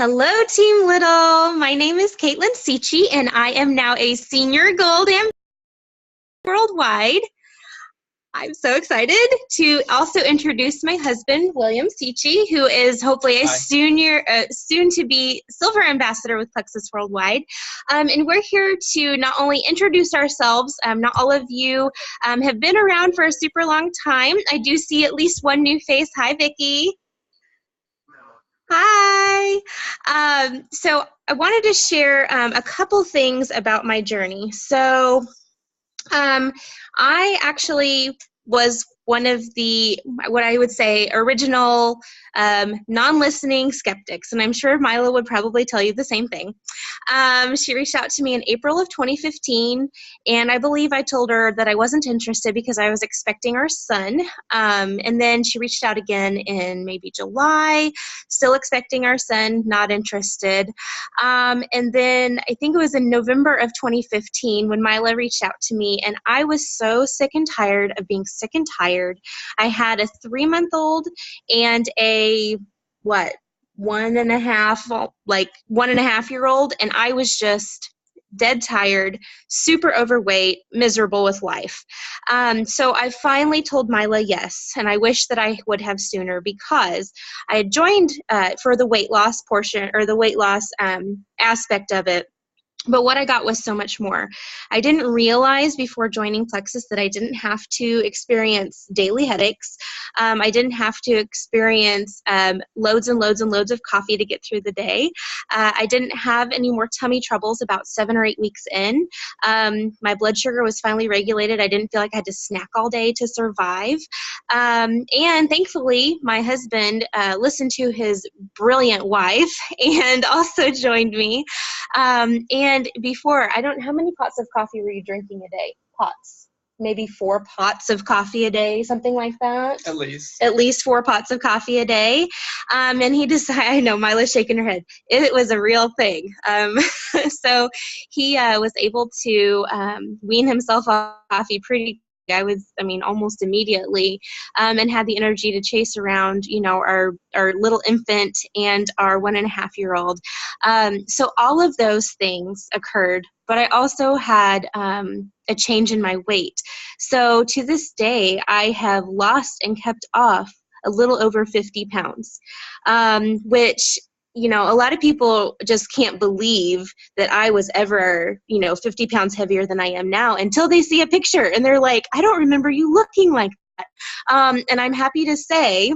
Hello, Team Little. My name is Kaitlin and I am now a senior gold ambassador worldwide. I'm so excited to also introduce my husband, William Sichi, who is hopefully a soon-to-be silver ambassador with Plexus Worldwide. And we're here to not only introduce ourselves, not all of you have been around for a super long time. I do see at least one new face. Hi, Vicki. Hi. So I wanted to share a couple things about my journey. So I actually was one of the, what I would say, original non-listening skeptics, and I'm sure Mila would probably tell you the same thing. She reached out to me in April of 2015, and I believe I told her that I wasn't interested because I was expecting our son. And then she reached out again in maybe July, still expecting our son, not interested. And then I think it was in November of 2015 when Mila reached out to me, and I was so sick and tired of being sick and tired. I had a 3-month-old and a, one and a half year old, and I was just dead tired, super overweight, miserable with life. So I finally told Mila yes, and I wish that I would have sooner, because I had joined for the weight loss portion, or the weight loss aspect of it. But what I got was so much more. I didn't realize before joining Plexus that I didn't have to experience daily headaches. I didn't have to experience loads and loads and loads of coffee to get through the day. I didn't have any more tummy troubles about 7 or 8 weeks in. My blood sugar was finally regulated. I didn't feel like I had to snack all day to survive. And thankfully, my husband listened to his brilliant wife and also joined me. And before, how many pots of coffee were you drinking a day? Pots. Maybe 4 pots of coffee a day, something like that? At least. At least 4 pots of coffee a day. And he decided, I know, Mila's shaking her head. It was a real thing. So he was able to wean himself off coffee pretty almost immediately, and had the energy to chase around, our little infant and our 1.5-year-old. So all of those things occurred, but I also had a change in my weight. So to this day, I have lost and kept off a little over 50 pounds, which a lot of people just can't believe that I was ever, 50 pounds heavier than I am now until they see a picture and they're like, I don't remember you looking like that. And I'm happy to say,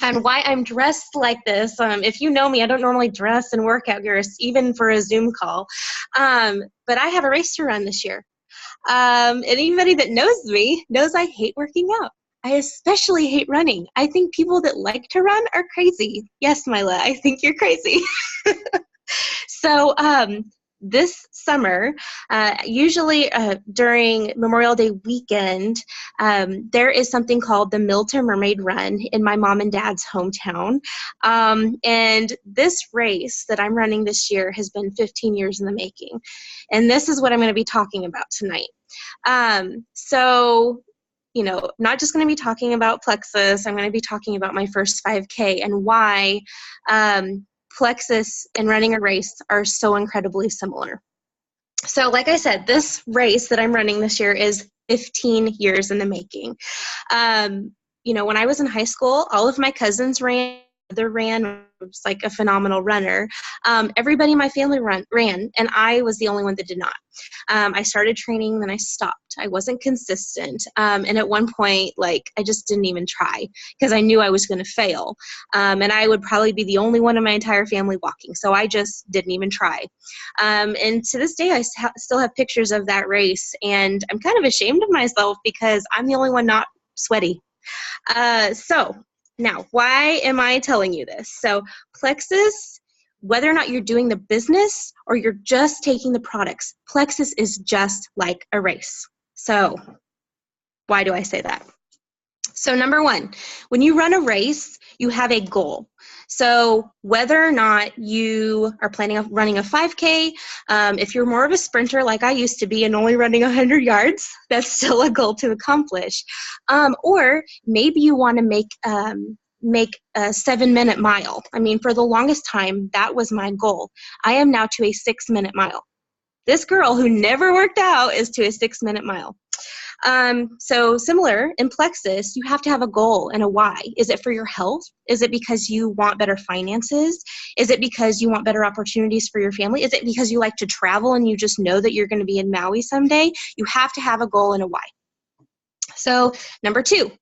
and why I'm dressed like this. If you know me, I don't normally dress in workout gear, even for a Zoom call. But I have a race to run this year. And anybody that knows me knows I hate working out. I especially hate running. I think people that like to run are crazy. Yes, Mila, I think you're crazy. So this summer, usually during Memorial Day weekend, there is something called the Mill to Mermaid Run in my mom and dad's hometown. And this race that I'm running this year has been 15 years in the making. And this is what I'm going to be talking about tonight. So not just going to be talking about Plexus. I'm going to be talking about my first 5K and why Plexus and running a race are so incredibly similar. So like I said, this race that I'm running this year is 15 years in the making. When I was in high school, all of my cousins ran. Was like a phenomenal runner. Everybody in my family ran, and I was the only one that did not. I started training, then I stopped. I wasn't consistent. And at one point, I just didn't even try because I knew I was going to fail. And I would probably be the only one in my entire family walking. So I just didn't even try. And to this day, I still have pictures of that race. And I'm kind of ashamed of myself because I'm the only one not sweaty. So now, why am I telling you this? So Plexus, whether or not you're doing the business or you're just taking the products, Plexus is just like a race. So why do I say that? So number one, when you run a race, you have a goal. So whether or not you are planning on running a 5K, if you're more of a sprinter like I used to be and only running 100 yards, that's still a goal to accomplish. Or maybe you want to make make a 7-minute mile. I mean, for the longest time, that was my goal. I am now to a 6-minute mile. This girl who never worked out is to a 6-minute mile. So similar in Plexus, you have to have a goal and a why. Is it for your health? Is it because you want better finances? Is it because you want better opportunities for your family? Is it because you like to travel and you just know that you're going to be in Maui someday? You have to have a goal and a why. So number 2,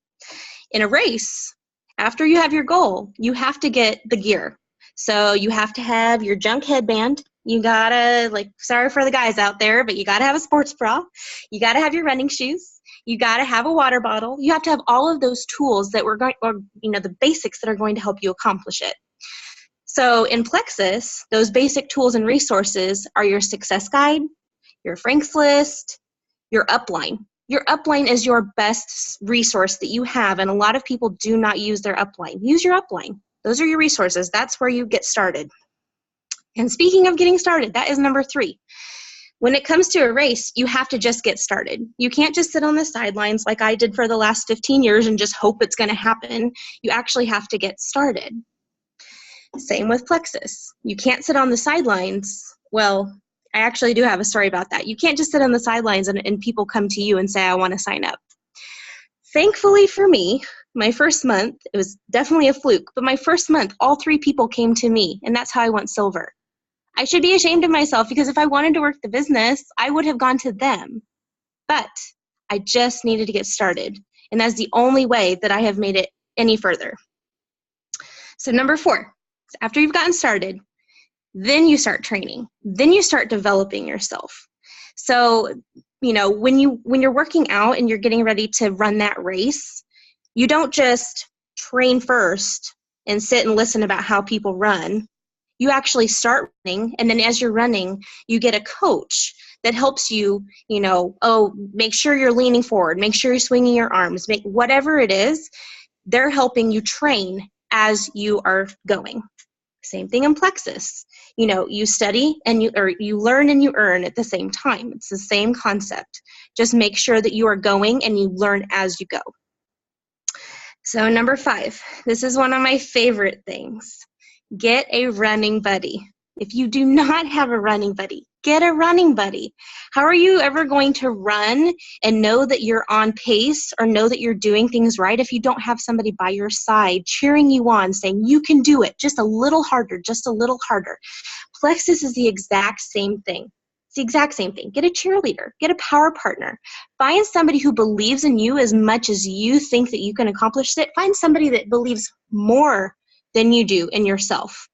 in a race, after you have your goal, you have to get the gear. So you have to have your junk headband. You gotta, sorry for the guys out there, but you gotta have a sports bra. You gotta have your running shoes. You gotta have a water bottle. You have to have all of those tools that the basics that are going to help you accomplish it. So in Plexus, those basic tools and resources are your success guide, your Frank's list, your upline. Your upline is your best resource that you have, and a lot of people do not use their upline. Use your upline. Those are your resources. That's where you get started. And speaking of getting started, that is number 3. When it comes to a race, you have to just get started. You can't just sit on the sidelines like I did for the last 15 years and just hope it's going to happen. You actually have to get started. Same with Plexus. You can't sit on the sidelines. Well, I actually do have a story about that. You can't just sit on the sidelines and people come to you and say, I want to sign up. Thankfully for me, my first month, it was definitely a fluke, but my first month, all 3 people came to me, and that's how I went silver. I should be ashamed of myself because if I wanted to work the business, I would have gone to them. But I just needed to get started, and that's the only way that I have made it any further. So number 4, after you've gotten started, then you start training. Then you start developing yourself. So, when you're working out and you're getting ready to run that race, you don't just train first and sit and listen about how people run. You actually start running, and then as you're running, you get a coach that helps you, make sure you're leaning forward, make sure you're swinging your arms, make whatever it is, they're helping you train as you are going. Same thing in Plexus. You study and you learn and you earn at the same time. It's the same concept. Just make sure that you are going and you learn as you go. So number 5, this is one of my favorite things. Get a running buddy. If you do not have a running buddy, get a running buddy. How are you ever going to run and know that you're on pace or know that you're doing things right if you don't have somebody by your side cheering you on, saying you can do it, just a little harder, just a little harder? Plexus is the exact same thing. It's the exact same thing. Get a cheerleader. Get a power partner. Find somebody who believes in you as much as you think that you can accomplish it. Find somebody that believes more than you do in yourself.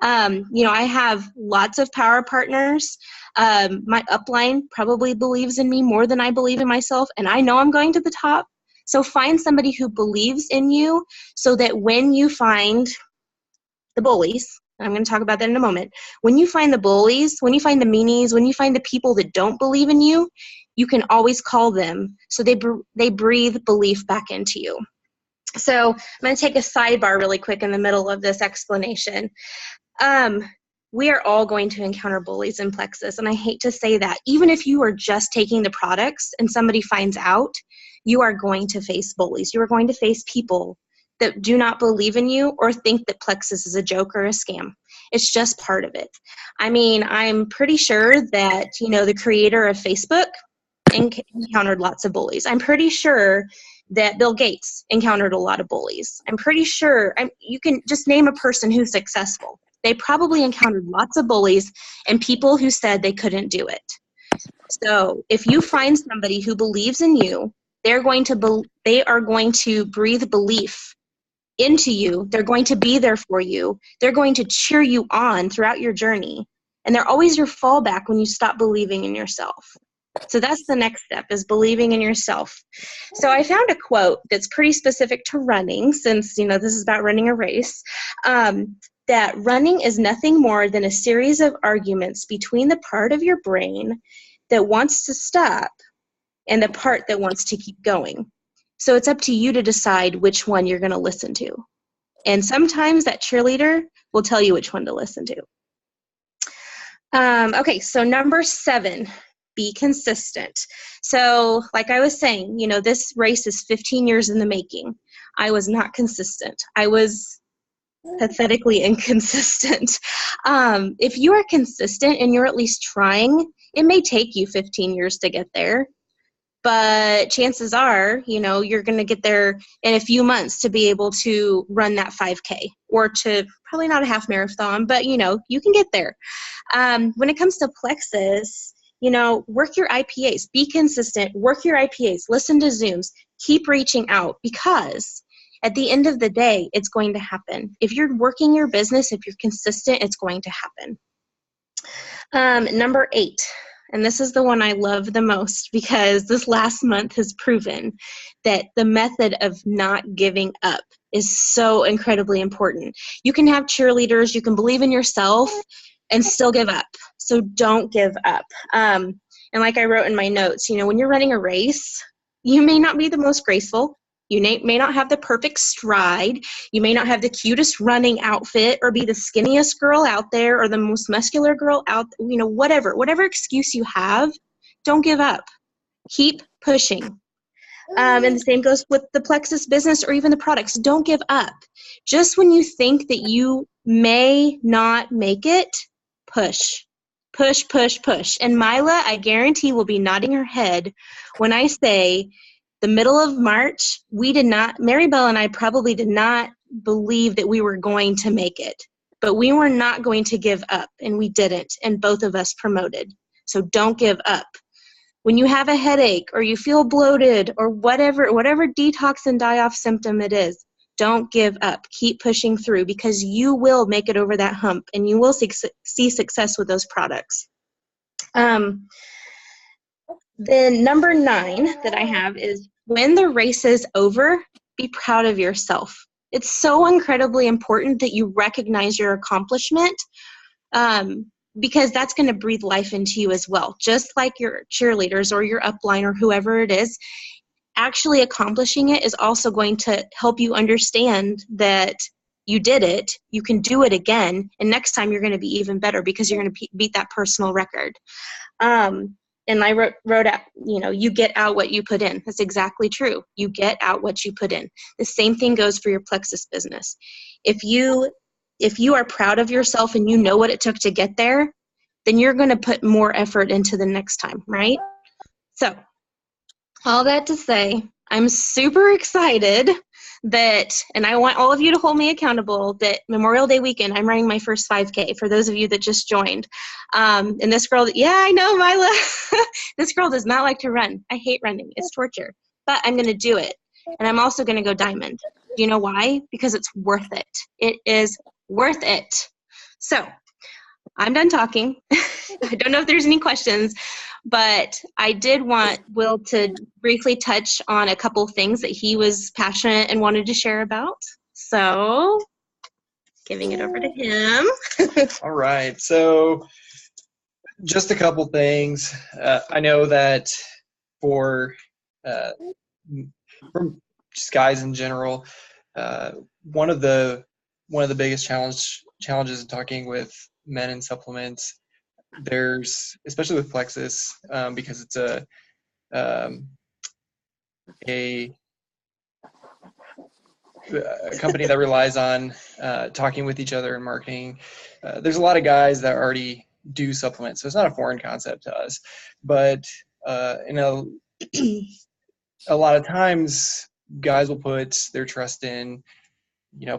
I have lots of power partners. My upline probably believes in me more than I believe in myself, and I know I'm going to the top. So find somebody who believes in you so that when you find the bullies, I'm going to talk about that in a moment, when you find the bullies, when you find the meanies, when you find the people that don't believe in you, you can always call them so they breathe belief back into you. So I'm going to take a sidebar really quick in the middle of this explanation. We are all going to encounter bullies in Plexus, and I hate to say that. Even if you are just taking the products and somebody finds out, you are going to face bullies. You are going to face people that do not believe in you or think that Plexus is a joke or a scam. It's just part of it. I mean, I'm pretty sure that, the creator of Facebook encountered lots of bullies. I'm pretty sure that Bill Gates encountered a lot of bullies. I'm pretty sure, you can just name a person who's successful. They probably encountered lots of bullies and people who said they couldn't do it. So if you find somebody who believes in you, they are going to breathe belief into you. They're going to be there for you. They're going to cheer you on throughout your journey. And they're always your fallback when you stop believing in yourself. So that's the next step, is believing in yourself. So I found a quote that's pretty specific to running, since, this is about running a race, that running is nothing more than a series of arguments between the part of your brain that wants to stop and the part that wants to keep going. So it's up to you to decide which one you're going to listen to. And sometimes that cheerleader will tell you which one to listen to. Okay, so number 7, be consistent. So like I was saying, this race is 15 years in the making. I was not consistent. I was pathetically inconsistent. If you are consistent and you're at least trying, it may take you 15 years to get there, but chances are, you're going to get there in a few months to be able to run that 5K, or to probably not a half marathon, but you can get there. When it comes to Plexus, work your IPAs, be consistent, work your IPAs, listen to Zooms, keep reaching out, because at the end of the day, it's going to happen. If you're working your business, if you're consistent, it's going to happen. Number 8, and this is the one I love the most, because this last month has proven that the method of not giving up is so incredibly important. You can have cheerleaders, you can believe in yourself, and still give up. So don't give up. And like I wrote in my notes, when you're running a race, you may not be the most graceful. You may not have the perfect stride. You may not have the cutest running outfit, or be the skinniest girl out there, or the most muscular girl out, whatever excuse you have, don't give up. Keep pushing. And the same goes with the Plexus business, or even the products. Don't give up. Just when you think that you may not make it, push. Push, push, push. And Mila, I guarantee, will be nodding her head when I say the middle of March, Mary Bell and I probably did not believe that we were going to make it, but we were not going to give up, and we didn't, and both of us promoted. So don't give up. When you have a headache, or you feel bloated, or whatever detox and die-off symptom it is, don't give up. Keep pushing through, because you will make it over that hump, and you will see success with those products. Then number 9 that I have is, when the race is over, be proud of yourself. It's so incredibly important that you recognize your accomplishment, because that's going to breathe life into you as well. Just like your cheerleaders or your upline or whoever it is, actually accomplishing it is also going to help you understand that you did it, you can do it again, and next time you're going to be even better, because you're going to beat that personal record. And I wrote out, you get out what you put in. That's exactly true. You get out what you put in. The same thing goes for your Plexus business. If you are proud of yourself and you know what it took to get there, then you're going to put more effort into the next time, right? So, all that to say, I'm super excited and I want all of you to hold me accountable, that Memorial Day weekend, I'm running my first 5K, for those of you that just joined. And this girl, I know, Mila, this girl does not like to run. I hate running. It's torture. But I'm going to do it. And I'm also going to go diamond. Do you know why? Because it's worth it. It is worth it. So, I'm done talking. I don't know if there's any questions, but I did want Will to briefly touch on a couple things that he was passionate and wanted to share about. So, giving it over to him. All right. So, just a couple things. I know that for just guys in general, one of the biggest challenges in talking with men in supplements, there's, especially with Plexus, because it's a company that relies on talking with each other and marketing. There's a lot of guys that already do supplements, so it's not a foreign concept to us. But a lot of times, guys will put their trust in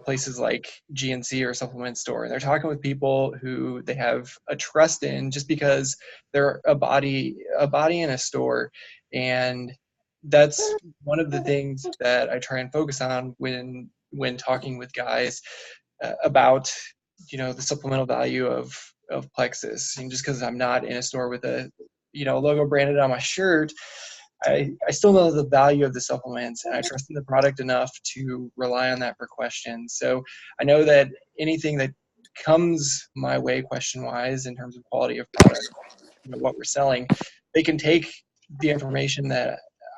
places like GNC or a supplement store, and they're talking with people who they have a trust in just because they're a body in a store. And that's one of the things that I try and focus on when talking with guys about the supplemental value of Plexus. And just because I'm not in a store with a logo branded on my shirt, I still know the value of the supplements, and I trust in the product enough to rely on that for questions. So I know that anything that comes my way question-wise in terms of quality of product, what we're selling, they can take the information that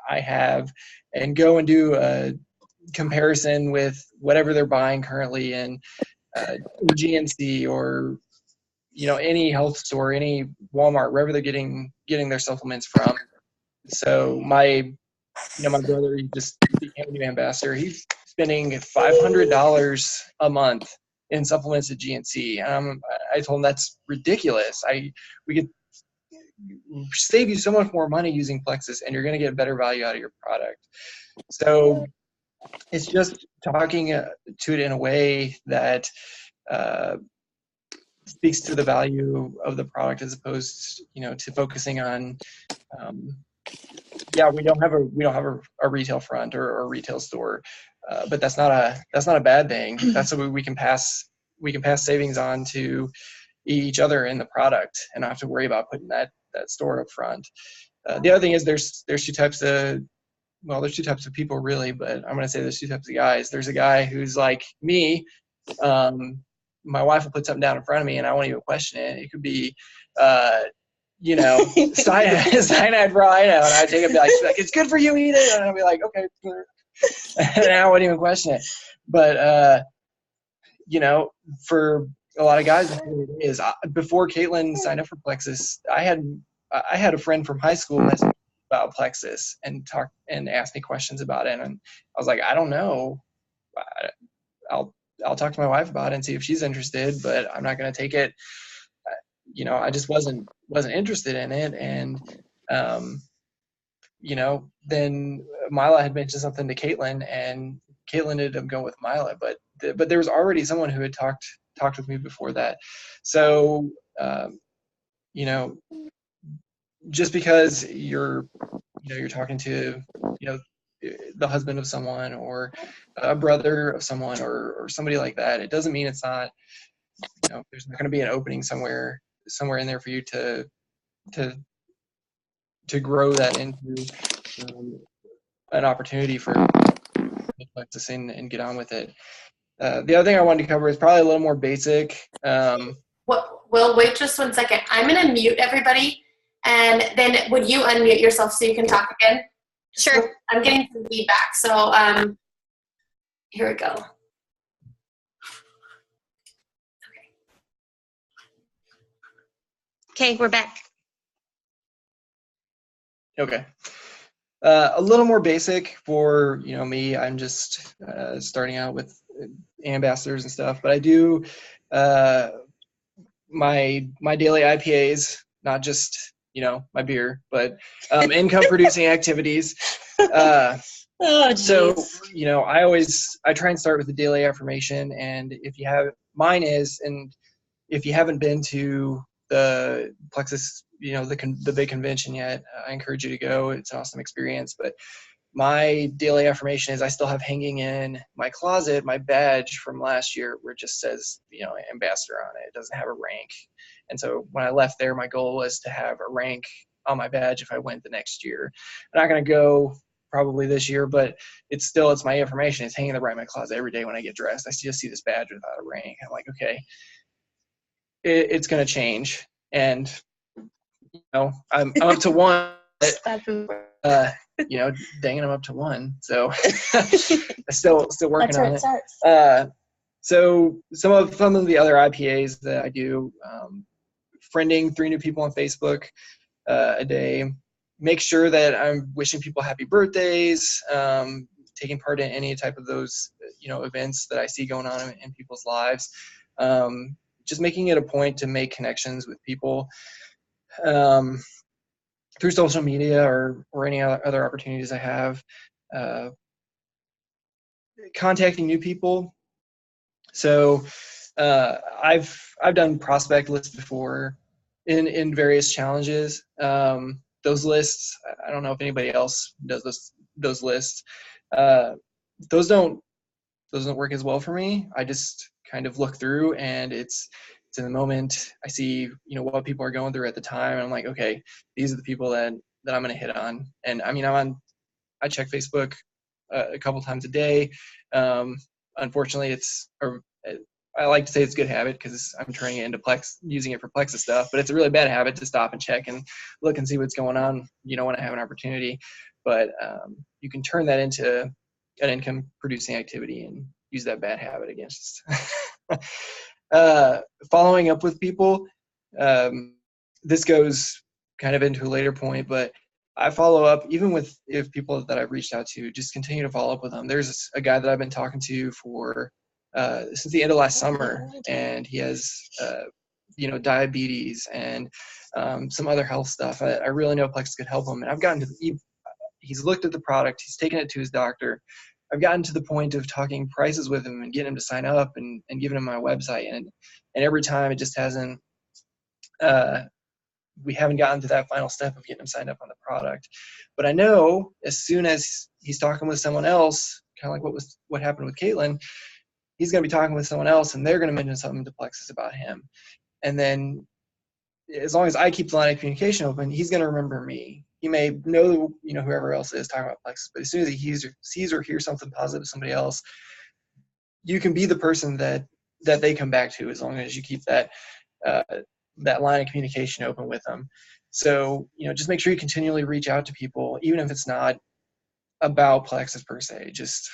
I have and go and do a comparison with whatever they're buying currently in GNC or any health store, any Walmart, wherever they're getting their supplements from. So my brother, he just became a new ambassador. He's spending $500 a month in supplements at GNC. I told him that's ridiculous. We could save you so much more money using Plexus, and you're going to get better value out of your product. So it's just talking to it in a way that speaks to the value of the product, as opposed, to focusing on, we don't have a retail front or a retail store, but that's not a bad thing. That's what we can pass savings on to each other in the product, and not have to worry about putting that store up front. The other thing is there's two types of people, really, but I'm going to say there's two types of guys. There's a guy who's like me. My wife will put something down in front of me and I won't even question it. It could be, cyanide rhino, and I take it back. She's like, it's good for you, eat it. And I'll be like, okay. And I won't even question it. But, for a lot of guys, is before Kaitlin signed up for Plexus, I had a friend from high school message me about Plexus and asked me questions about it. And I was like, I don't know. I'll talk to my wife about it and see if she's interested, but I'm not going to take it. I just wasn't interested in it. And, then Mila had mentioned something to Kaitlin, and Kaitlin ended up going with Mila, but there was already someone who had talked with me before that. So, just because you're talking to, the husband of someone or a brother of someone or somebody like that, it doesn't mean it's not, there's not going to be an opening somewhere in there for you to grow that into an opportunity for Plexus and get on with it. The other thing I wanted to cover is probably a little more basic. Well, wait just 1 second. I'm going to mute everybody, and then would you unmute yourself so you can talk again? Sure. I'm getting some feedback, so here we go. Okay, we're back. Okay. A little more basic for me. I'm just starting out with ambassadors and stuff, but I do my daily IPAs, not just my beer, but income producing activities. So I try and start with the daily affirmation, and if you haven't been to the Plexus, the big convention yet, I encourage you to go. It's an awesome experience. But my daily affirmation is I still have hanging in my closet my badge from last year where it just says, ambassador on it. It doesn't have a rank. And so when I left there, my goal was to have a rank on my badge if I went the next year. I'm not going to go probably this year, but it's my information. It's hanging right in my closet every day when I get dressed. I just see this badge without a rank. I'm like, okay, it's going to change. And, I'm up to one. Dang it, I'm up to one. So still working on it. So some of the other IPAs that I do, friending 3 new people on Facebook a day. Make sure that I'm wishing people happy birthdays, taking part in any type of those, events that I see going on in people's lives. Just making it a point to make connections with people through social media or any other opportunities I have. Contacting new people. So I've done prospect lists before in various challenges. Those lists, I don't know if anybody else does those lists. Those don't work as well for me. I just kind of look through, and it's in the moment. I see what people are going through at the time, and I'm like, okay, these are the people that I'm going to hit on. And I mean, I check Facebook a couple times a day. Unfortunately, I like to say it's a good habit because I'm turning it into using it for Plexus stuff, but it's a really bad habit to stop and check and look and see what's going on, when I have an opportunity. But you can turn that into an income producing activity and use that bad habit against. Following up with people, this goes kind of into a later point, but I follow up even with if people that I've reached out to, just continue to follow up with them. There's a guy that I've been talking to for since the end of last summer, and he has diabetes and some other health stuff. I really know Plex could help him, and I've gotten to he's looked at the product, he's taken it to his doctor. I've gotten to the point of talking prices with him and getting him to sign up and giving him my website, and every time it just hasn't. We haven't gotten to that final step of getting him signed up on the product. But I know as soon as he's talking with someone else, kind of like what happened with Kaitlin, he's going to be talking with someone else, and they're going to mention something to Plexus about him. And then as long as I keep the line of communication open, he's going to remember me. He may know, whoever else is talking about Plexus, but as soon as he sees or hears something positive to somebody else, you can be the person that they come back to, as long as you keep that line of communication open with them. So, just make sure you continually reach out to people, even if it's not about Plexus per se. Just,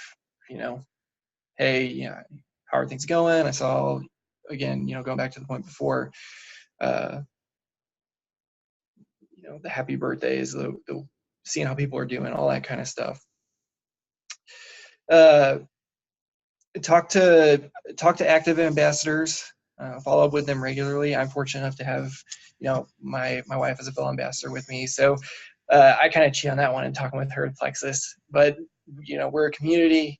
hey, how are things going? I saw, again, going back to the point before, the happy birthdays, the seeing how people are doing, all that kind of stuff. Talk to active ambassadors. Follow up with them regularly. I'm fortunate enough to have, my wife as a fellow ambassador with me. So I kind of cheat on that one and talking with her at Plexus. But, we're a community.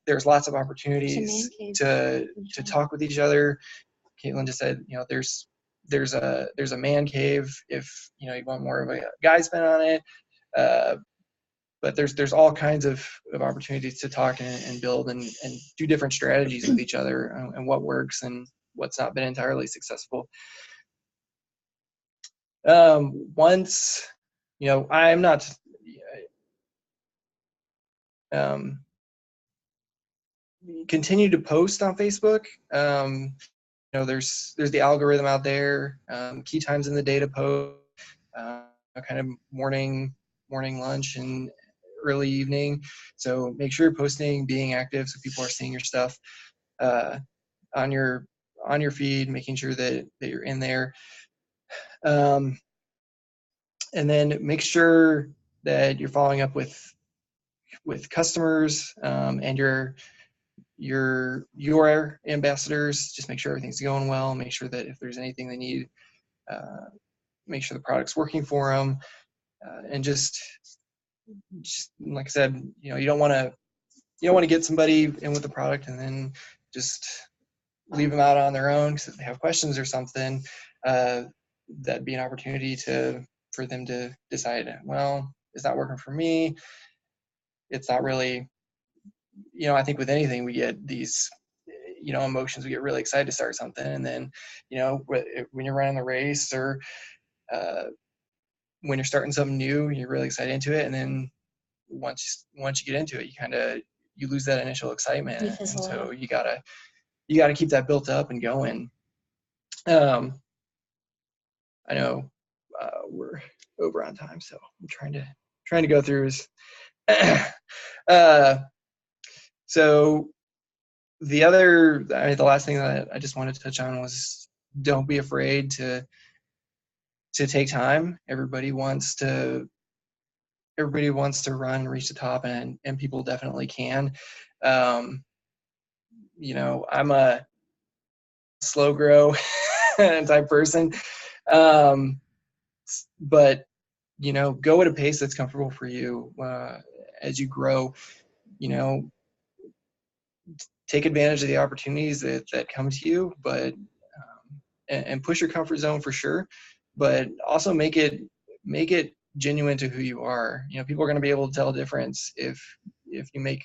There's lots of opportunities to talk with each other. Kaitlin just said, there's a man cave if, you want more of a guy spin on it. But there's all kinds of opportunities to talk and build and do different strategies with each other and what works and what's not been entirely successful. Once, I'm not, continue to post on Facebook. There's the algorithm out there, key times in the day to post, kind of morning, lunch, and early evening. So make sure you're posting, being active, so people are seeing your stuff on your feed, making sure that you're in there. And then make sure that you're following up with customers and your ambassadors. Just make sure everything's going well. Make sure that if there's anything they need, make sure the product's working for them. And just like I said, you don't want to get somebody in with the product and then just leave them out on their own because if they have questions or something, that'd be an opportunity for them to decide, well, it's not working for me. It's not really, I think with anything we get these, emotions. We get really excited to start something, and then, when you're running the race or when you're starting something new, you're really excited into it, and then once you get into it, you lose that initial excitement, and so you gotta keep that built up and going. I know we're over on time, so I'm trying to go through this. So the last thing that I just wanted to touch on was don't be afraid to take time. Everybody wants to run and reach the top, and people definitely can. I'm a slow grow type person, but go at a pace that's comfortable for you as you grow. Take advantage of the opportunities that come to you, but and push your comfort zone for sure, but also make it genuine to who you are. People are going to be able to tell a difference if you make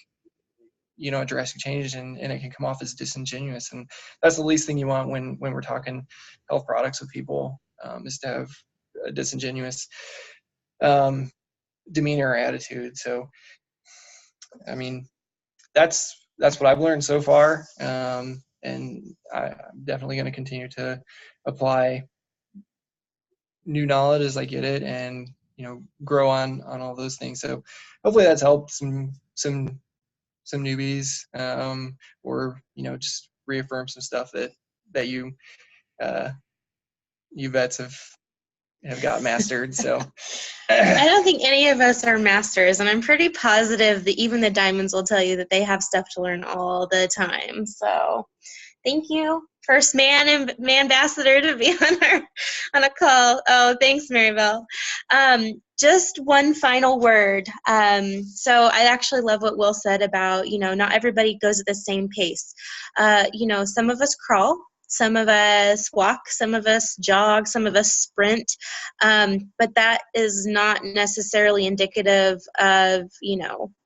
a drastic change, and it can come off as disingenuous, and that's the least thing you want when we're talking health products with people, is to have a disingenuous demeanor or attitude. So that's what I've learned so far, and I'm definitely going to continue to apply new knowledge as I get it, and grow on all those things. So hopefully that's helped some newbies, or just reaffirm some stuff that you vets have have got mastered. So I don't think any of us are masters, and I'm pretty positive that even the diamonds will tell you that they have stuff to learn all the time. So thank you, first man and ambassador, to be on a call. Oh, thanks, Maribel. Just one final word. So I actually love what Will said about, not everybody goes at the same pace. Some of us crawl, some of us walk, some of us jog, some of us sprint, but that is not necessarily indicative of,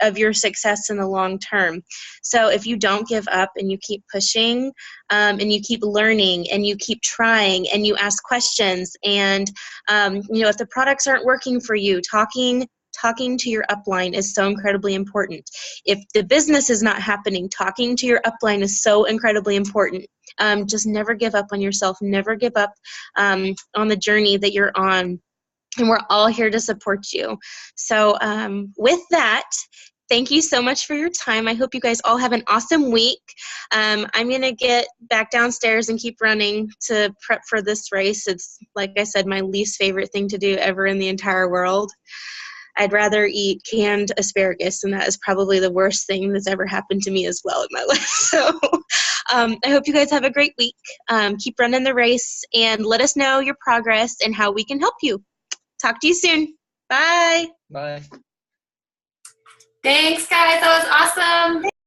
of your success in the long term. So if you don't give up and you keep pushing, and you keep learning and you keep trying and you ask questions, and if the products aren't working for you, talking to your upline is so incredibly important. If the business is not happening, talking to your upline is so incredibly important. Just never give up on yourself. Never give up on the journey that you're on. And we're all here to support you. So with that, thank you so much for your time. I hope you guys all have an awesome week. I'm going to get back downstairs and keep running to prep for this race. It's, like I said, my least favorite thing to do ever in the entire world. I'd rather eat canned asparagus, and that is probably the worst thing that's ever happened to me as well in my life. So I hope you guys have a great week. Keep running the race, and let us know your progress and how we can help you. Talk to you soon. Bye. bye. Thanks, guys. That was awesome.